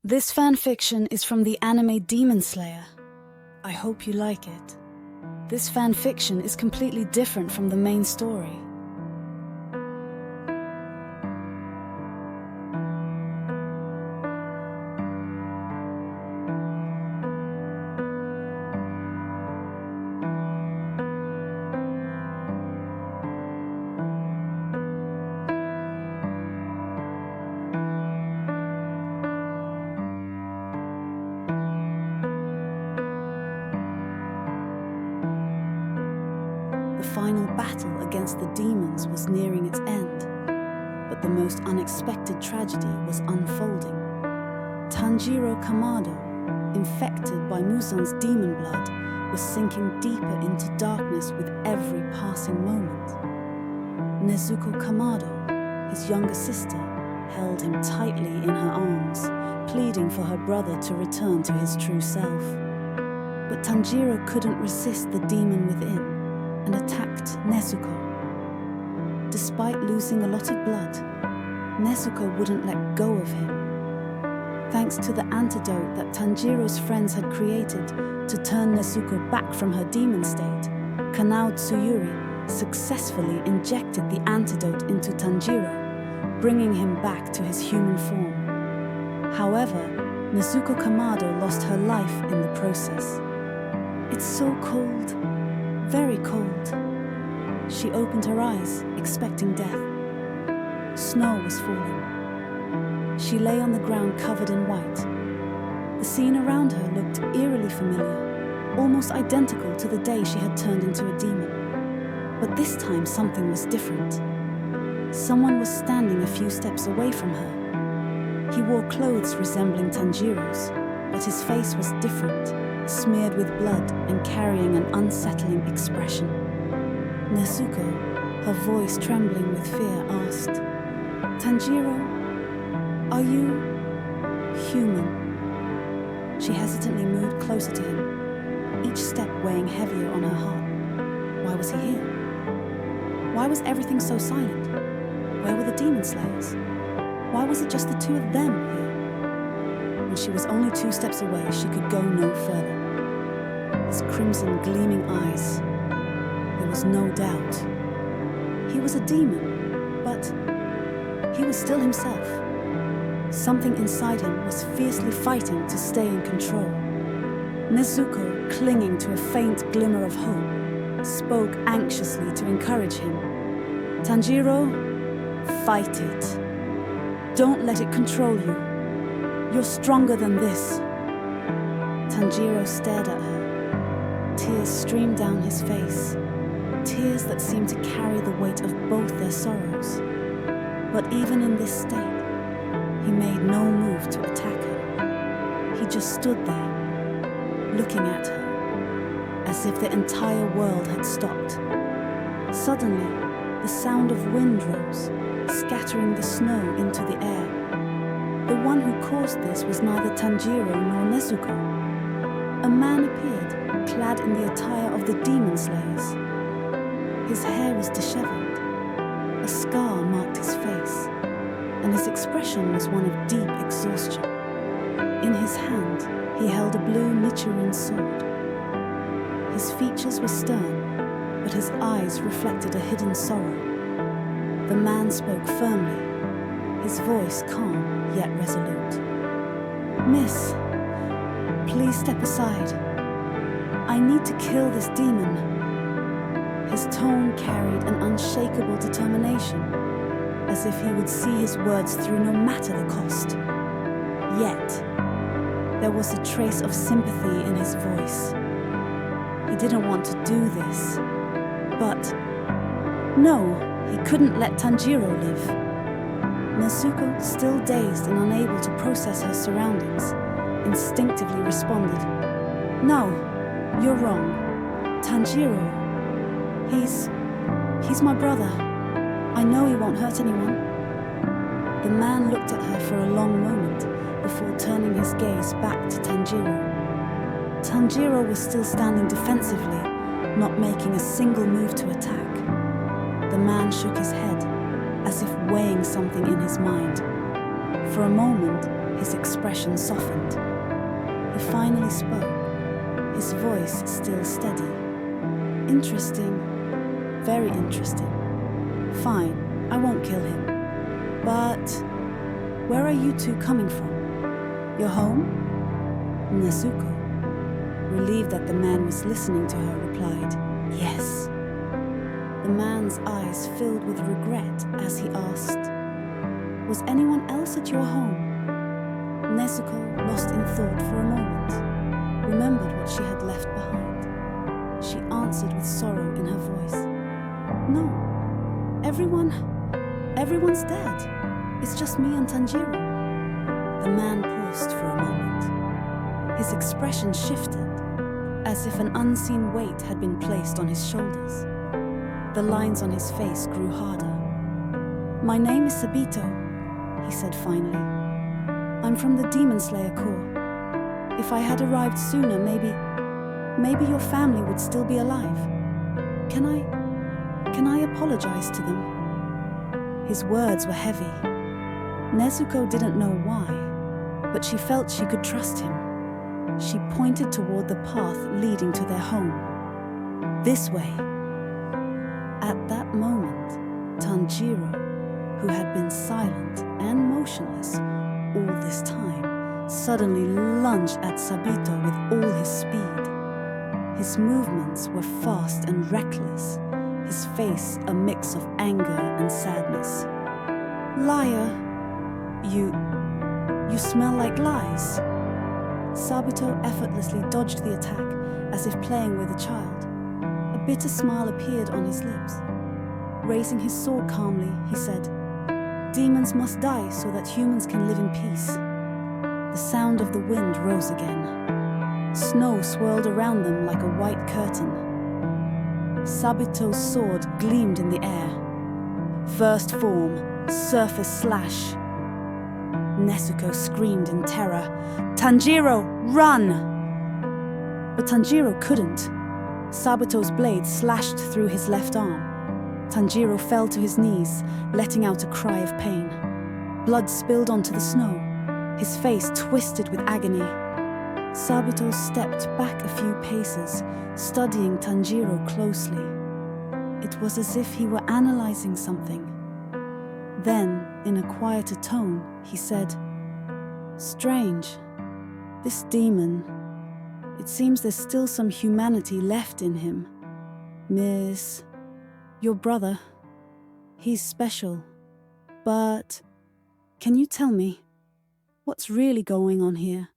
This fanfiction is from the anime Demon Slayer. I hope you like it. This fanfiction is completely different from the main story. The final battle against the demons was nearing its end, but the most unexpected tragedy was unfolding. Tanjiro Kamado, infected by Muzan's demon blood, was sinking deeper into darkness with every passing moment. Nezuko Kamado, his younger sister, held him tightly in her arms, pleading for her brother to return to his true self. But Tanjiro couldn't resist the demon within and attacked Nezuko. Despite losing a lot of blood, Nezuko wouldn't let go of him. Thanks to the antidote that Tanjiro's friends had created to turn Nezuko back from her demon state, Kanao Tsuyuri successfully injected the antidote into Tanjiro, bringing him back to his human form. However, Nezuko Kamado lost her life in the process. "It's so cold. Very cold." She opened her eyes, expecting death. Snow was falling. She lay on the ground covered in white. The scene around her looked eerily familiar, almost identical to the day she had turned into a demon. But this time something was different. Someone was standing a few steps away from her. He wore clothes resembling Tanjiro's, but his face was different, smeared with blood and carrying an unsettling expression. Nezuko, her voice trembling with fear, asked, "Tanjiro, are you human?" She hesitantly moved closer to him, each step weighing heavier on her heart. Why was he here? Why was everything so silent? Where were the demon slayers? Why was it just the two of them here? When she was only 2 steps away, she could go no further. His crimson gleaming eyes. There was no doubt. He was a demon, but he was still himself. Something inside him was fiercely fighting to stay in control. Nezuko, clinging to a faint glimmer of hope, spoke anxiously to encourage him. "Tanjiro, fight it. Don't let it control you. You're stronger than this." Tanjiro stared at her. Tears streamed down his face, tears that seemed to carry the weight of both their sorrows. But even in this state, he made no move to attack her. He just stood there, looking at her, as if the entire world had stopped. Suddenly, the sound of wind rose, scattering the snow into the air. The one who caused this was neither Tanjiro nor Nezuko. A man appeared, clad in the attire of the demon slayers. His hair was disheveled. A scar marked his face, and his expression was one of deep exhaustion. In his hand, he held a blue Nichiren sword. His features were stern, but his eyes reflected a hidden sorrow. The man spoke firmly, his voice calm yet resolute. "Miss, please step aside. I need to kill this demon." His tone carried an unshakable determination, as if he would see his words through no matter the cost. Yet, there was a trace of sympathy in his voice. He didn't want to do this, but no, he couldn't let Tanjiro live. Nezuko, still dazed and unable to process her surroundings, instinctively responded, "No, you're wrong. Tanjiro, he's my brother. I know he won't hurt anyone." The man looked at her for a long moment before turning his gaze back to Tanjiro. Tanjiro was still standing defensively, not making a single move to attack. The man shook his head, as if weighing something in his mind. For a moment, His expression softened. He finally spoke, his voice still steady. Interesting, very interesting. Fine, I won't kill him. But where are you two coming from? Your home? Nezuko, relieved that the man was listening to her, replied, yes. The man's eyes filled with regret as he asked, was anyone else at your home? Nezuko, lost in thought for a moment, remembered what she had left behind. She answered with sorrow in her voice, no, everyone's dead. It's just me and Tanjiro. The man paused for a moment. His expression shifted, as if an unseen weight had been placed on his shoulders. The lines on his face grew harder. My name is Sabito, he said finally. I'm from the Demon Slayer Corps. If I had arrived sooner, maybe your family would still be alive. Can I apologize to them? His words were heavy. Nezuko didn't know why, but she felt she could trust him. She pointed toward the path leading to their home. This way. At that moment, Tanjiro, who had been silent and motionless all this time, suddenly lunged at Sabito with all his speed. His movements were fast and reckless, his face a mix of anger and sadness. Liar, you smell like lies. Sabito effortlessly dodged the attack as if playing with a child. A bitter smile appeared on his lips. Raising his sword calmly, he said, demons must die so that humans can live in peace. The sound of the wind rose again. Snow swirled around them like a white curtain. Sabito's sword gleamed in the air. First form, surface slash. Nezuko screamed in terror, Tanjiro, run! But Tanjiro couldn't. Sabito's blade slashed through his left arm. Tanjiro fell to his knees, letting out a cry of pain. Blood spilled onto the snow, his face twisted with agony. Sabito stepped back a few paces, studying Tanjiro closely. It was as if he were analyzing something. Then, in a quieter tone, he said, strange. This demon, it seems there's still some humanity left in him. Miss, your brother, he's special. But, can you tell me, what's really going on here?